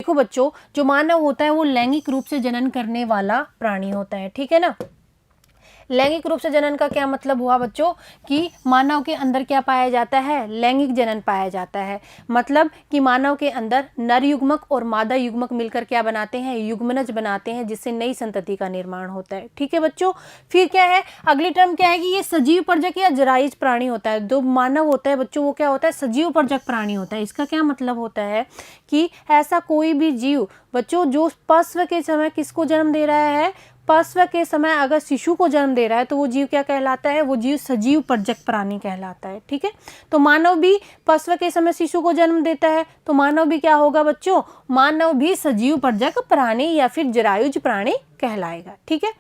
देखो बच्चों, जो मानव होता है वो लैंगिक रूप से जनन करने वाला प्राणी होता है, ठीक है ना। लैंगिक रूप से जनन का क्या मतलब हुआ बच्चों, कि मानव के अंदर क्या पाया जाता है, लैंगिक जनन पाया जाता है। मतलब कि मानव के अंदर नर युग्मक और मादा युग्मक मिलकर क्या बनाते हैं, युग्मनज बनाते हैं, जिससे नई संतति का निर्माण होता है, ठीक है बच्चों। फिर क्या है, अगली टर्म क्या है कि ये सजीव परजक या जरायुज प्राणी होता है। जो मानव होता है बच्चों वो क्या होता है, सजीव परजक प्राणी होता है। इसका क्या मतलब होता है कि ऐसा कोई भी जीव बच्चों जो प्रसव के समय किसको जन्म दे रहा है, प्रसव के समय अगर शिशु को जन्म दे रहा है तो वो जीव क्या कहलाता है, वो जीव सजीव परजक प्राणी कहलाता है, ठीक है। तो मानव भी प्रसव के समय शिशु को जन्म देता है, तो मानव भी क्या होगा बच्चों, मानव भी सजीव परजक प्राणी या फिर जरायुज प्राणी कहलाएगा, ठीक है।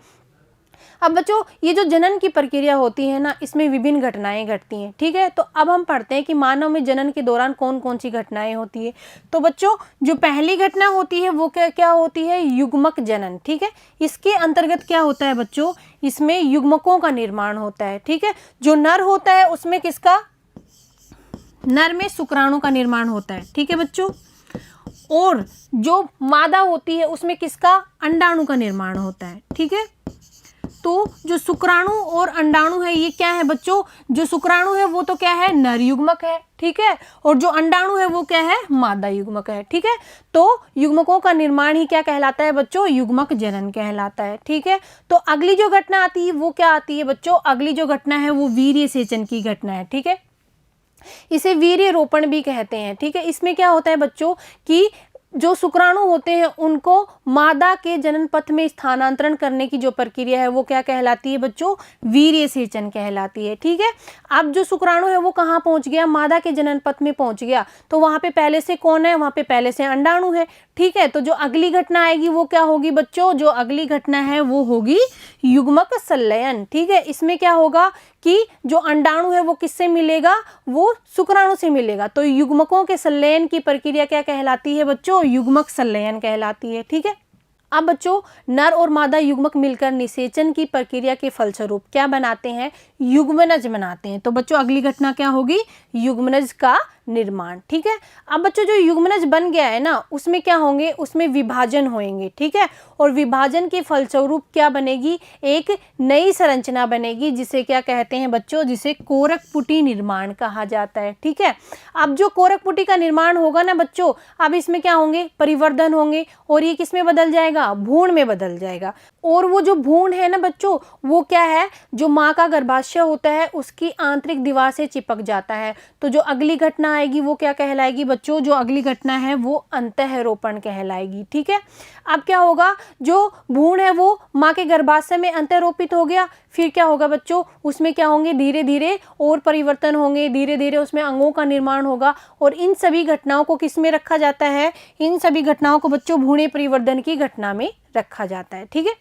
अब बच्चों ये जो जनन की प्रक्रिया होती है ना, इसमें विभिन्न घटनाएं घटती हैं, ठीक है। तो अब हम पढ़ते हैं कि मानव में जनन के दौरान कौन कौन सी घटनाएं होती है। तो बच्चों जो पहली घटना होती है वो क्या क्या होती है, युग्मक जनन, ठीक है। इसके अंतर्गत क्या होता है बच्चों, इसमें युग्मकों का निर्माण होता है, ठीक है। जो नर होता है उसमें किसका, नर में शुक्राणु का निर्माण होता है, ठीक है बच्चों। और जो मादा होती है उसमें किसका, अंडाणु का निर्माण होता है, ठीक है। तो जो शुक्राणु और अंडाणु है ये क्या है बच्चों, जो शुक्राणु है वो तो क्या है, नर युग्मक है, ठीक है। और जो अंडाणु है वो क्या है, मादा युग्मक है, ठीक है। तो युग्मकों का निर्माण ही क्या कहलाता है बच्चों, युग्मक जनन कहलाता है, ठीक है। तो अगली जो घटना आती है वो क्या आती है बच्चों, अगली जो घटना है वो वीर्य सेचन की घटना है, ठीक है। इसे वीर्य रोपण भी कहते हैं, ठीक है। इसमें क्या होता है बच्चों कि जो शुक्राणु होते हैं उनको मादा के जनन पथ में स्थानांतरण करने की जो प्रक्रिया है वो क्या कहलाती है बच्चों, वीर्य सेचन कहलाती है, ठीक है। अब जो शुक्राणु है वो कहाँ पहुंच गया, मादा के जनन पथ में पहुंच गया, तो वहां पे पहले से कौन है, वहां पे पहले से अंडाणु है, ठीक है। तो जो अगली घटना आएगी वो क्या होगी बच्चों, जो अगली घटना है वो होगी युग्मक संलयन, ठीक है। इसमें क्या होगा कि जो अंडाणु है वो किससे मिलेगा, वो शुक्राणु से मिलेगा। तो युग्मकों के संलयन की प्रक्रिया क्या कहलाती है बच्चों, युग्मक संलयन कहलाती है, ठीक है। अब बच्चों नर और मादा युग्मक मिलकर निषेचन की प्रक्रिया के फलस्वरूप क्या बनाते हैं, युग्मनज बनाते हैं। तो बच्चों अगली घटना क्या होगी, युग्मनज का निर्माण, ठीक है। अब बच्चों जो युग्मनज बन गया है ना उसमें क्या होंगे, उसमें विभाजन होंगे, ठीक है। और विभाजन के फलस्वरूप क्या बनेगी, एक नई संरचना बनेगी, जिसे क्या कहते हैं बच्चों, जिसे कोरकपुटी निर्माण कहा जाता है, ठीक है। अब जो कोरकपुटी का निर्माण होगा ना बच्चों, अब इसमें क्या होंगे, परिवर्धन होंगे, और ये किस में बदल जाएगा, भ्रूण में बदल जाएगा। और वो जो भ्रूण है ना बच्चों वो क्या है, जो माँ का गर्भाशय होता है उसकी आंतरिक दीवार से चिपक जाता है। तो जो अगली घटना आएगी वो क्या कहलाएगी बच्चों, जो अगली घटना है वो अंतःरोपण कहलाएगी, ठीक है। अब क्या होगा, जो भ्रूण है वो माँ के गर्भाशय में अंतःरोपित हो गया, फिर क्या होगा बच्चों, उसमें क्या होंगे, धीरे धीरे और परिवर्तन होंगे, धीरे धीरे उसमें अंगों का निर्माण होगा। और इन सभी घटनाओं को किस में रखा जाता है, इन सभी घटनाओं को बच्चों भ्रूण परिवर्धन की घटना में रखा जाता है, ठीक है।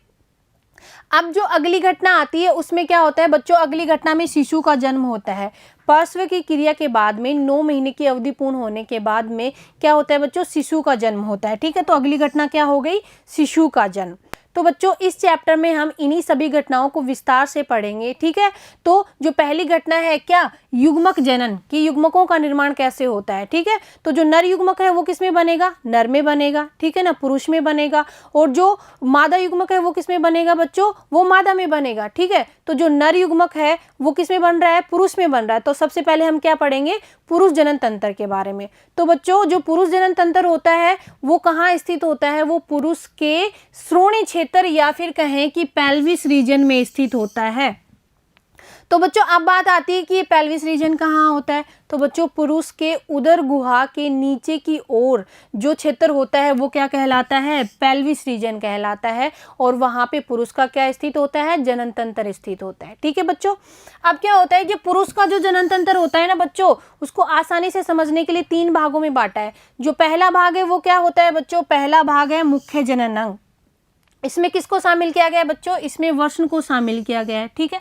अब जो अगली घटना आती है उसमें क्या होता है बच्चों, अगली घटना में शिशु का जन्म होता है। प्रसव की क्रिया के बाद में 9 महीने की अवधि पूर्ण होने के बाद में क्या होता है बच्चों, शिशु का जन्म होता है, ठीक है। तो अगली घटना क्या हो गई, शिशु का जन्म। तो बच्चों इस चैप्टर में हम इन्हीं सभी घटनाओं को विस्तार से पढ़ेंगे, ठीक है। तो जो पहली घटना है क्या, युग्मक जनन, कि युग्मकों का निर्माण कैसे होता है, ठीक है। तो जो नर युग्मक है वो किस में बनेगा, नर में बनेगा, ठीक है ना, पुरुष में बनेगा। और जो मादा युग्मक है वो किस में बनेगा बच्चों, वो मादा में बनेगा, ठीक है। तो जो नर युग्मक है वो किस में बन रहा है, पुरुष में बन रहा है। तो सबसे पहले हम क्या पढ़ेंगे, पुरुष जनन तंत्र के बारे में। तो बच्चों जो पुरुष जनन तंत्र होता है वो कहाँ स्थित होता है, वो पुरुष के श्रोणि क्षेत्र या फिर कहें कि पेल्विस रीजन में स्थित होता है। तो बच्चों अब बात आती है कि ये पेल्विस रीजन कहाँ होता है। तो बच्चों पुरुष के उदर गुहा के नीचे की ओर जो क्षेत्र होता है वो क्या कहलाता है, पेल्विस रीजन कहलाता है। और वहाँ पे पुरुष का क्या स्थित होता है, जनन तंत्र स्थित होता है, ठीक है बच्चों। अब क्या होता है, जो पुरुष का जो जनन तंत्र होता है ना बच्चों, उसको आसानी से समझने के लिए 3 भागों में बांटा है। जो पहला भाग है वो क्या होता है बच्चों, पहला भाग है मुख्य जनन अंग। इसमें किसको शामिल किया गया है बच्चों, इसमें वर्ण को शामिल किया गया है, ठीक है।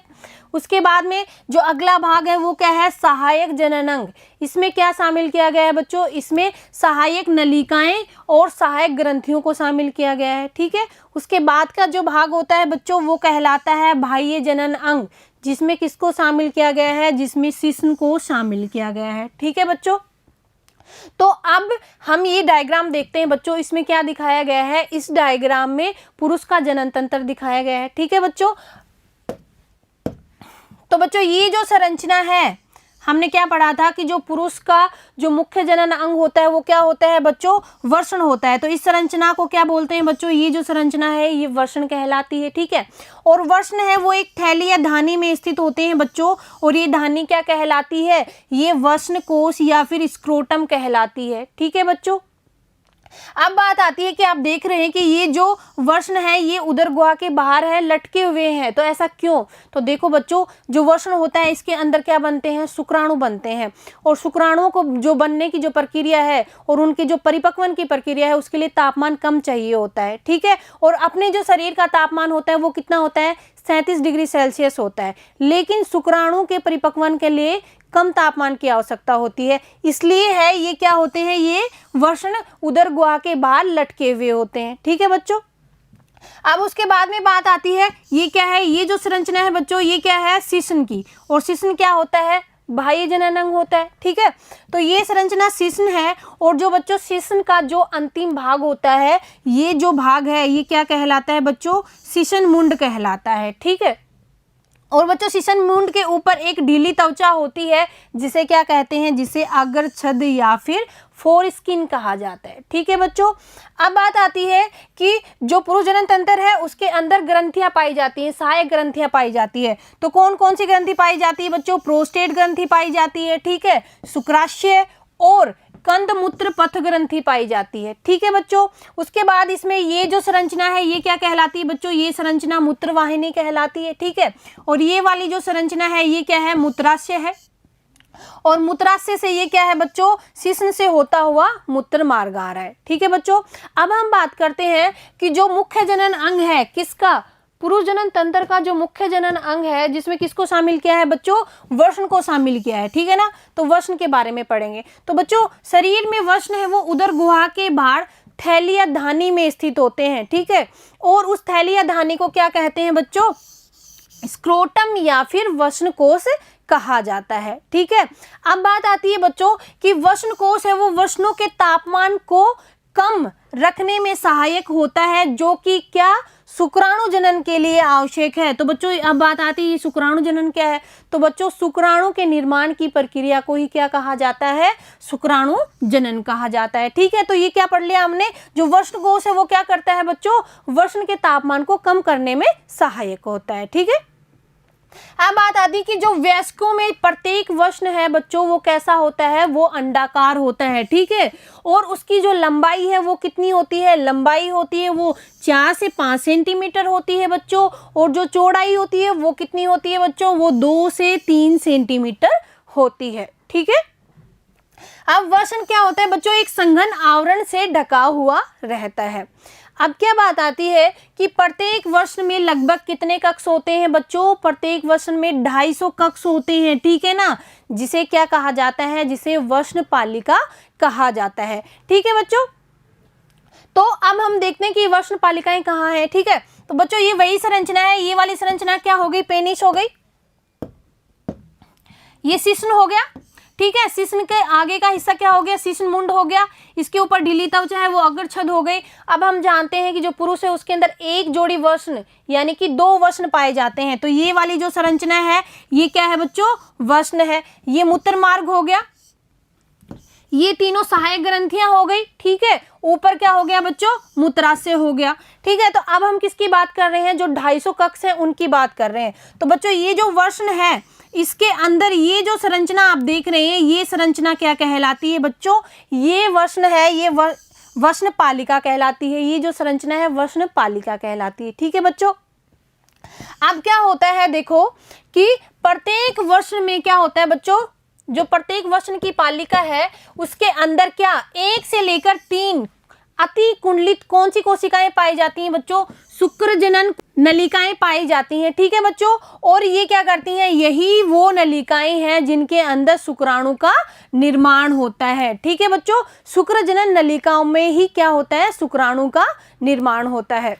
उसके बाद में जो अगला भाग है वो क्या है, सहायक जनन अंग। इसमें क्या शामिल किया गया है बच्चों, इसमें सहायक नलिकाएं और सहायक ग्रंथियों को शामिल किया गया है, ठीक है। उसके बाद का जो भाग होता है बच्चों वो कहलाता है बाह्य जनन अंग, जिसमें किसको शामिल किया गया है, जिसमें शिश्न को शामिल किया गया है, ठीक है बच्चों। तो अब हम ये डायग्राम देखते हैं बच्चों, इसमें क्या दिखाया गया है। इस डायग्राम में पुरुष का जनन तंत्र दिखाया गया है, ठीक है बच्चों। तो बच्चों ये जो संरचना है, हमने क्या पढ़ा था कि जो पुरुष का जो मुख्य जनन अंग होता है वो क्या होता है बच्चों, वृषण होता है। तो इस संरचना को क्या बोलते हैं बच्चों, ये जो संरचना है ये वृषण कहलाती है, ठीक है। और वृषण है वो एक थैली या धानी में स्थित होते हैं बच्चों, और ये धानी क्या कहलाती है, ये वृषण कोश या फिर स्क्रोटम कहलाती है, ठीक है बच्चों। अब बात आती है कि आप देख रहे हैं कि ये जो वृषण है ये उदर गुहा के बाहर है, लटके हुए हैं, तो ऐसा क्यों। तो देखो बच्चों, जो वृषण होता है इसके अंदर क्या बनते हैं, शुक्राणु बनते हैं, और शुक्राणुओं को जो बनने की जो प्रक्रिया है और उनकी जो परिपक्वन की प्रक्रिया है उसके लिए तापमान कम चाहिए होता है, ठीक है। और अपने जो शरीर का तापमान होता है वो कितना होता है, 37 डिग्री सेल्सियस होता है, लेकिन शुक्राणु के परिपक्वन के लिए कम तापमान की आवश्यकता होती है, इसलिए है ये क्या होते हैं, ये वृषण उदर गुहा के बाहर लटके हुए होते हैं, ठीक है बच्चों। अब उसके बाद में बात आती है, ये क्या है, ये जो संरचना है बच्चों ये क्या है, शिश्न की, और शिश्न क्या होता है, बाह्य जनन अंग होता है, ठीक है। तो ये संरचना शिश्न है, और जो बच्चों शिश्न का जो अंतिम भाग होता है, ये जो भाग है ये क्या कहलाता है बच्चों, शिश्न मुंड कहलाता है, ठीक है। और बच्चों शिश्न मुंड के ऊपर एक ढीली त्वचा होती है जिसे क्या कहते हैं, जिसे अग्र छद या फिर फोर स्किन कहा जाता है, ठीक है बच्चों। अब बात आती है कि जो पुरुष जनन तंत्र है उसके अंदर ग्रंथियां पाई जाती हैं, सहायक ग्रंथियां पाई जाती है। तो कौन कौन सी ग्रंथि पाई जाती है बच्चों, प्रोस्टेट ग्रंथि पाई जाती है, ठीक है, शुक्राशय और कंद मूत्र पथ ग्रंथि पाई जाती है, ठीक है बच्चों। उसके बाद इसमें ये जो संरचना है ये क्या कहलाती है बच्चों, ये संरचना मूत्रवाहिनी कहलाती है, ठीक है। और ये वाली जो संरचना है ये क्या है, मूत्राशय है, और मूत्राशय से ये क्या है बच्चों, शिश्न से होता हुआ मूत्र मार्ग आ रहा है, ठीक है बच्चों। अब हम बात करते हैं कि जो मुख्य जनन अंग है किसका, पुरुष जनन तंत्र का जो मुख्य जनन अंग है जिसमें किसको शामिल किया है बच्चों, वृषण को शामिल किया है, ठीक है ना। तो वृषण के बारे में पढ़ेंगे। तो बच्चों शरीर में वृषण है वो उदर गुहा के बाहर थैली या धानी में स्थित होते हैं, ठीक है। और उस थैली या धानी को क्या कहते हैं बच्चों, स्क्रोटम या फिर वृषण कोश कहा जाता है, ठीक है। अब बात आती है बच्चों कि वृषण कोश है वो वृषणों के तापमान को कम रखने में सहायक होता है, जो कि क्या, शुक्राणु जनन के लिए आवश्यक है। तो बच्चों अब बात आती है शुक्राणु जनन क्या है, तो बच्चों शुक्राणु के निर्माण की प्रक्रिया को ही क्या कहा जाता है, शुक्राणु जनन कहा जाता है, ठीक है। तो ये क्या पढ़ लिया हमने, जो वृषण कोश है वो क्या करता है बच्चों, वृषण के तापमान को कम करने में सहायक होता है, ठीक है। अब बात आती है कि जो वयस्कों में प्रत्येक वृषण है बच्चों वो कैसा होता है, वो अंडाकार होता है, ठीक है। और उसकी जो लंबाई है वो कितनी होती है, लंबाई होती है वो 4 से 5 सेंटीमीटर होती है बच्चों, और जो चौड़ाई होती है वो कितनी होती है बच्चों, वो 2 से 3 सेंटीमीटर होती है, ठीक है। अब वृषण क्या होता है बच्चों, एक संघन आवरण से ढका हुआ रहता है। अब क्या बात आती है कि प्रत्येक वृषण में लगभग कितने कक्ष होते हैं बच्चों, प्रत्येक वृषण में 250 कक्ष होते हैं, ठीक है ना, जिसे क्या कहा जाता है, जिसे वृषण पालिका कहा जाता है, ठीक है बच्चों। तो अब हम देखते हैं कि वृषण पालिकाएं कहाँ हैं, ठीक है। तो बच्चों ये वही संरचना है, ये वाली संरचना क्या हो गई, पेनिस हो गई, ये शिश्न हो गया, ठीक है। शिश्न के आगे का हिस्सा क्या हो गया, शिश्न मुंड हो गया, इसके ऊपर ढीली त्वचा है वो अग्रछद हो गई। अब हम जानते हैं कि जो पुरुष है उसके अंदर एक जोड़ी वृषण यानी कि 2 वृषण पाए जाते हैं। तो ये वाली जो संरचना है ये क्या है बच्चों, वृषण है। ये मूत्र मार्ग हो गया, ये तीनों सहायक ग्रंथियां हो गई, ठीक है। ऊपर क्या हो गया बच्चों, मूत्राशय हो गया, ठीक है। तो अब हम किसकी बात कर रहे हैं, जो 250 कक्ष है उनकी बात कर रहे हैं। तो बच्चों ये जो वृषण है इसके अंदर ये जो संरचना आप देख रहे हैं ये संरचना क्या कहलाती है बच्चों, ये वृषण है, ये वृषण पालिका कहलाती है। ये जो संरचना है वृषण पालिका कहलाती है, ठीक है बच्चों। अब क्या होता है देखो कि प्रत्येक वृषण में क्या होता है बच्चों, जो प्रत्येक वृषण की पालिका है उसके अंदर क्या 1 से लेकर 3 अति कुंडलित कौन सी कोशिकाएं पाई जाती हैं बच्चों, शुक्र जनन नलिकाएं पाई जाती हैं, ठीक है बच्चों। और ये क्या करती हैं, यही वो नलिकाएं हैं जिनके अंदर शुक्राणु का निर्माण होता है, ठीक है बच्चों। शुक्र जनन नलिकाओं में ही क्या होता है, शुक्राणु का निर्माण होता है।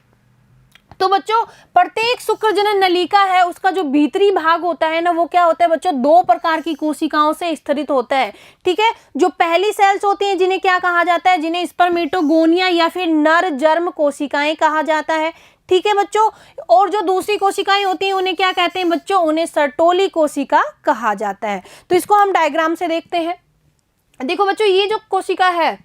तो बच्चों प्रत्येक शुक्रजनन नलिका है उसका जो भीतरी भाग होता है ना वो क्या होता है बच्चों, दो प्रकार की कोशिकाओं से स्थित होता है। ठीक है, जो पहली सेल्स होती हैं जिन्हें क्या कहा जाता है, जिन्हें स्पर्मेटोगोनिया या फिर नर जर्म कोशिकाएं कहा जाता है। ठीक है बच्चों, और जो दूसरी कोशिकाएं होती हैं उन्हें क्या कहते हैं बच्चों, उन्हें सर्टोली कोशिका कहा जाता है। तो इसको हम डायग्राम से देखते हैं। देखो बच्चों ये जो कोशिका है,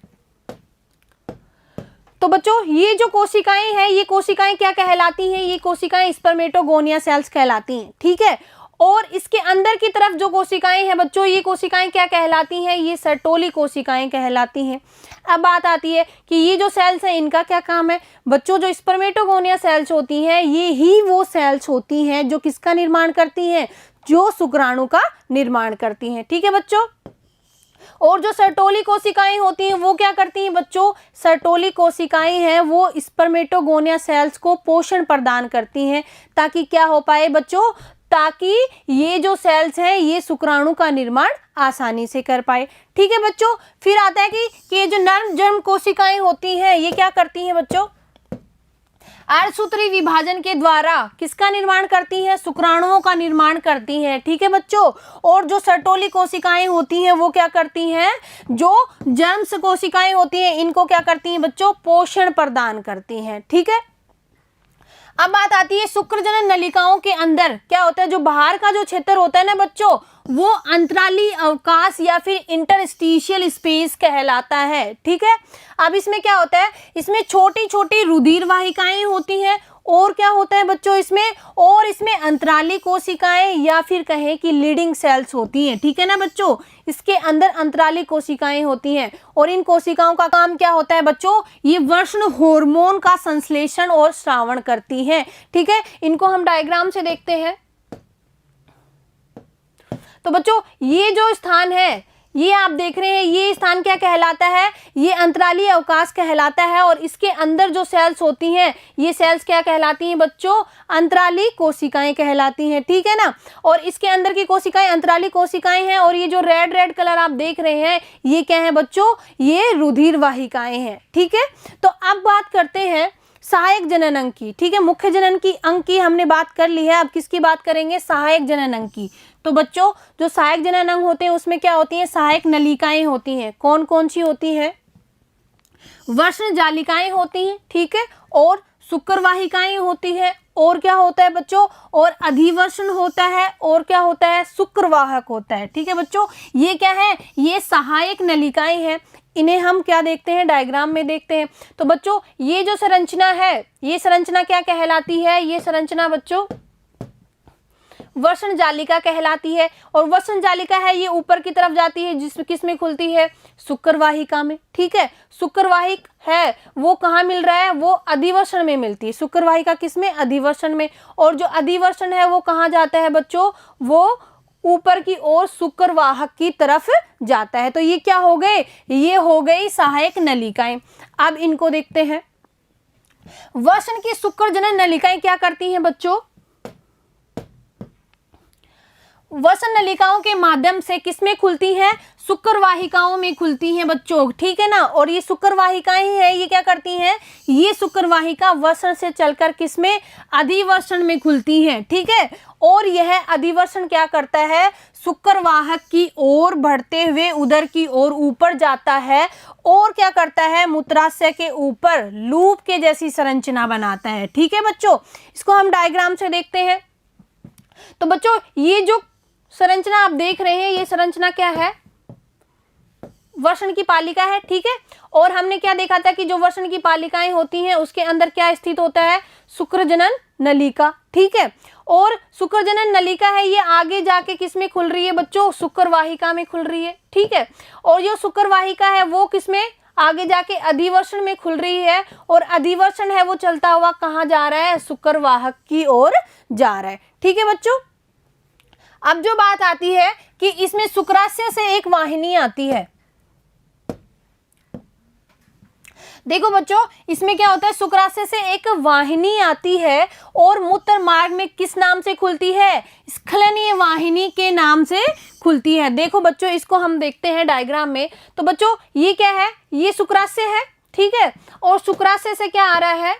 तो बच्चों ये जो कोशिकाएं हैं ये कोशिकाएं क्या कहलाती हैं, ये कोशिकाएं स्पर्मेटोगोनिया सेल्स कहलाती हैं। ठीक है, और इसके अंदर की तरफ जो कोशिकाएं हैं बच्चों, ये कोशिकाएं क्या कहलाती हैं, ये सर्टोली कोशिकाएं कहलाती हैं। अब बात आती है कि ये जो सेल्स हैं इनका क्या काम है बच्चों, जो स्पर्मेटोगोनिया सेल्स होती हैं ये ही वो सेल्स होती हैं जो किसका निर्माण करती हैं, जो शुक्राणु का निर्माण करती हैं। ठीक है बच्चों, और जो सर्टोली कोशिकाएं होती हैं वो क्या करती हैं बच्चों, सर्टोली कोशिकाएं हैं वो स्पर्मेटोगोनिया सेल्स को पोषण प्रदान करती हैं, ताकि क्या हो पाए बच्चों, ताकि ये जो सेल्स हैं ये शुक्राणु का निर्माण आसानी से कर पाए। ठीक है बच्चों, फिर आता है कि ये जो नर जर्म कोशिकाएं होती हैं ये क्या करती हैं बच्चों, अर्धसूत्री विभाजन के द्वारा किसका निर्माण करती हैं, शुक्राणुओं का निर्माण करती हैं। ठीक है बच्चों, और जो सर्टोली कोशिकाएं होती हैं वो क्या करती हैं, जो जर्म कोशिकाएं होती हैं इनको क्या करती हैं बच्चों, पोषण प्रदान करती हैं। ठीक है, अब बात आती है शुक्रजनन नलिकाओं के अंदर क्या होता है, जो बाहर का जो क्षेत्र होता है ना बच्चों, वो अंतराली अवकाश या फिर इंटरस्टिशियल स्पेस कहलाता है। ठीक है, अब इसमें क्या होता है, इसमें छोटी छोटी रुधिर वाहिकाएं होती हैं, और क्या होता है बच्चों इसमें, और इसमें अंतराली कोशिकाएं या फिर कहें कि लीडिंग सेल्स होती हैं। ठीक है ना बच्चों, इसके अंदर अंतराली कोशिकाएं होती हैं, और इन कोशिकाओं का काम क्या होता है बच्चों, ये वर्ण हार्मोन का संश्लेषण और स्रावण करती हैं। ठीक है, इनको हम डायग्राम से देखते हैं। तो बच्चों ये जो स्थान है ये आप देख रहे हैं, ये स्थान क्या कहलाता है, ये अंतराली अवकाश कहलाता है, और इसके अंदर जो सेल्स होती हैं ये सेल्स क्या कहलाती हैं बच्चों, अंतराली कोशिकाएं कहलाती हैं। ठीक है ना, और इसके अंदर की कोशिकाएं अंतराली कोशिकाएं हैं, और ये जो रेड रेड कलर आप देख रहे हैं ये क्या है बच्चों, ये रुधिर वाहिकाएं हैं। ठीक है, तो अब बात करते हैं सहायक जनन अंग की। ठीक है, मुख्य जनन की अंग की हमने बात कर ली है, अब किसकी बात करेंगे, सहायक जनन अंग की। तो बच्चों जो सहायक जनन अंग होते हैं उसमें क्या होती हैं, सहायक नलिकाएं होती हैं। कौन कौन सी होती हैं, वर्ण जालिकाएं होती हैं। ठीक है, और शुक्र वाहिकाएं होती है, और क्या होता है बच्चों, और अधिवर्षण होता है, और क्या होता है, शुक्रवाहक होता है। ठीक है बच्चों, ये क्या है, ये सहायक नलिकाएं हैं। इन्हें हम क्या देखते हैं, डायग्राम में देखते हैं। तो बच्चों ये जो संरचना है ये संरचना क्या कहलाती है, ये संरचना बच्चों वर्ण जालिका कहलाती है, और वर्ण जालिका है ये ऊपर की तरफ जाती है, जिसमें किसमें खुलती है, शुक्र वाहिका में। ठीक है, शुक्र वाहिक है वो कहाँ मिल रहा है, वो अधिवर्षण में मिलती है। शुक्र वाहिका किसमें, अधिवर्षण में, और जो अधिवर्षण है वो कहाँ जाता है बच्चों, वो ऊपर की ओर शुक्र वाहक की तरफ जाता है। तो ये क्या हो गए, ये हो गई सहायक नलिकाएं। अब इनको देखते हैं, वर्ण की शुक्रजनन नलिकाएं क्या करती हैं बच्चों, वर्ण नलिकाओं के माध्यम से किसमें खुलती हैं, शुक्र वाहिकाओं में खुलती हैं बच्चों। ठीक है ना, और ये शुक्र वाहिकाएं हैं ये क्या करती हैं, ये शुक्र वाहिका वर्ण से चलकर किसमें, अधिवर्षण में खुलती हैं। ठीक है, और यह अधिवर्षण क्या करता है, शुक्र वाहक की ओर बढ़ते हुए उदर की ओर ऊपर जाता है, और क्या करता है, मूत्राशय के ऊपर लूप के जैसी संरचना बनाता है। ठीक है बच्चों, इसको हम डायग्राम से देखते हैं। तो बच्चों ये जो संरचना आप देख रहे हैं ये संरचना क्या है, वर्ण की पालिका है। ठीक है, और हमने क्या देखा था कि जो वर्ण की पालिकाएं होती हैं उसके अंदर क्या स्थित होता है, शुक्रजनन नलिका। ठीक है, और शुक्रजनन नलिका है ये आगे जाके किसमें खुल रही है बच्चों, शुक्र वाहिका में खुल रही है। ठीक है, और जो शुक्र वाहिका है वो किसमें आगे जाके अधिवर्षण में खुल रही है, और अधिवर्षण है वो चलता हुआ कहाँ जा रहा है, शुक्र वाहक की ओर जा रहा है। ठीक है बच्चों, अब जो बात आती है कि इसमें शुक्राशय से एक वाहिनी आती है। देखो बच्चों इसमें क्या होता है, शुक्राशय से एक वाहिनी आती है, और मूत्र मार्ग में किस नाम से खुलती है, स्खलनीय वाहिनी के नाम से खुलती है। देखो बच्चों इसको हम देखते हैं डायग्राम में। तो बच्चों ये क्या है, ये शुक्राशय है। ठीक है, और शुक्राशय से क्या आ रहा है,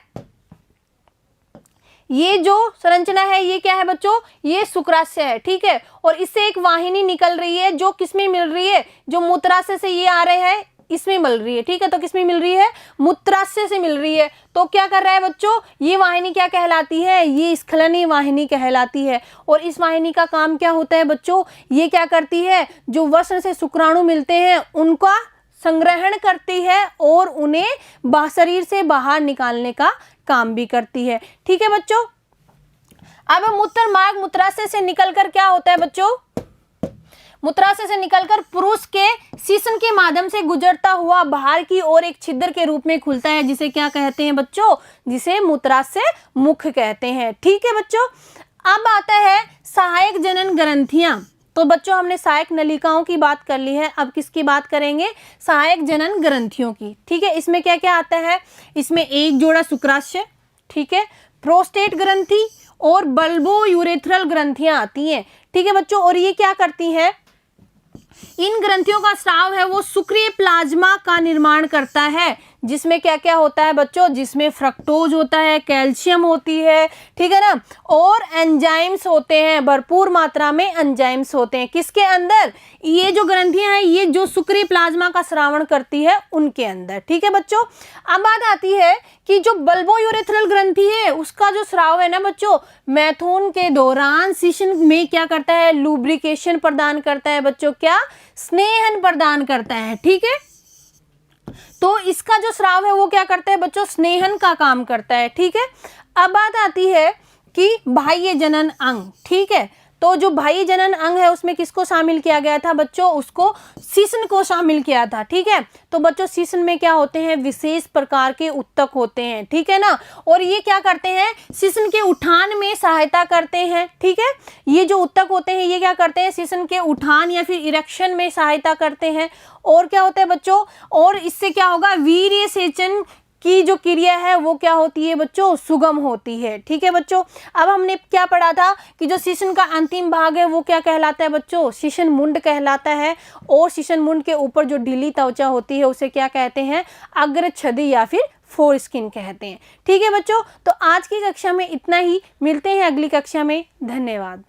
ये जो संरचना है ये क्या है बच्चों, ये शुक्राशय है, ठीक है। और इससे एक वाहिनी निकल रही है जो किसमें मिल रही है, जो मूत्राशय से ये आ रहे हैं इसमें मिल रही है, ठीक है। तो किसमें मिल रही है, मूत्राशय से मिल रही है। तो क्या कर रहा है बच्चों, ये वाहिनी क्या कहलाती है, ये स्खलनीय वाहिनी कहलाती है। और इस वाहिनी का काम क्या होता है बच्चों, ये क्या करती है, जो वृषण से शुक्राणु मिलते हैं उनका संग्रहण करती है और उन्हें शरीर से बाहर निकालने का काम भी करती है, ठीक है बच्चों। अब मूत्र मार्ग मूत्राशय से निकलकर क्या होता है बच्चों, मूत्राशय से निकलकर पुरुष के शीशन के माध्यम से गुजरता हुआ बाहर की ओर एक छिद्र के रूप में खुलता है, जिसे क्या कहते हैं बच्चों, जिसे मूत्राशय मुख कहते हैं, ठीक है बच्चों। अब आता है सहायक जनन ग्रंथियां। तो बच्चों हमने सहायक नलिकाओं की बात कर ली है, अब किसकी बात करेंगे, सहायक जनन ग्रंथियों की, ठीक है। इसमें क्या क्या आता है, इसमें एक जोड़ा शुक्राशय, ठीक है, प्रोस्टेट ग्रंथि और बल्बो यूरेथ्रल ग्रंथियां आती हैं, ठीक है बच्चों। और ये क्या करती हैं, इन ग्रंथियों का स्राव है वो सुक्रिय प्लाज्मा का निर्माण करता है, जिसमें क्या क्या होता है बच्चों, जिसमें फ्रक्टोज होता है, कैल्शियम होती है, ठीक है ना, और एंजाइम्स होते हैं, भरपूर मात्रा में एंजाइम्स होते हैं किसके अंदर, ये जो ग्रंथियां हैं ये जो सुक्रिय प्लाज्मा का स्रावण करती है उनके अंदर, ठीक है बच्चों। अब बात आती है कि जो बल्बोयूरेथ्रल ग्रंथि है उसका जो स्राव है ना बच्चों, मैथुन के दौरान शीशन में क्या करता है, लुब्रिकेशन प्रदान करता है बच्चों, क्या, स्नेहन प्रदान करता है, ठीक है। तो इसका जो स्राव है वो क्या करता है बच्चों, स्नेहन का काम करता है, ठीक है। अब बात आती है कि बाह्य जनन अंग, ठीक है। तो जो बाह्य जनन अंग है उसमें किसको शामिल किया गया था बच्चों, उसको शीशन को शामिल किया था, ठीक है। तो बच्चों शीशन में क्या होते हैं, विशेष प्रकार के उत्तक होते हैं, ठीक है ना। और ये क्या करते हैं, शीशन के उठान में सहायता करते हैं, ठीक है। ये जो उत्तक होते हैं ये क्या करते हैं, शीशन के उठान या फिर इरेक्शन में सहायता करते हैं। और क्या होता है बच्चों, और इससे क्या होगा, वीर्य सेचन की जो क्रिया है वो क्या होती है बच्चों, सुगम होती है, ठीक है बच्चों। अब हमने क्या पढ़ा था कि जो शीशन का अंतिम भाग है वो क्या कहलाता है बच्चों, शीशन मुंड कहलाता है। और शीशन मुंड के ऊपर जो ढीली त्वचा होती है उसे क्या कहते हैं, अग्रछदि या फिर फोर स्किन कहते हैं, ठीक है बच्चों। तो आज की कक्षा में इतना ही, मिलते हैं अगली कक्षा में, धन्यवाद।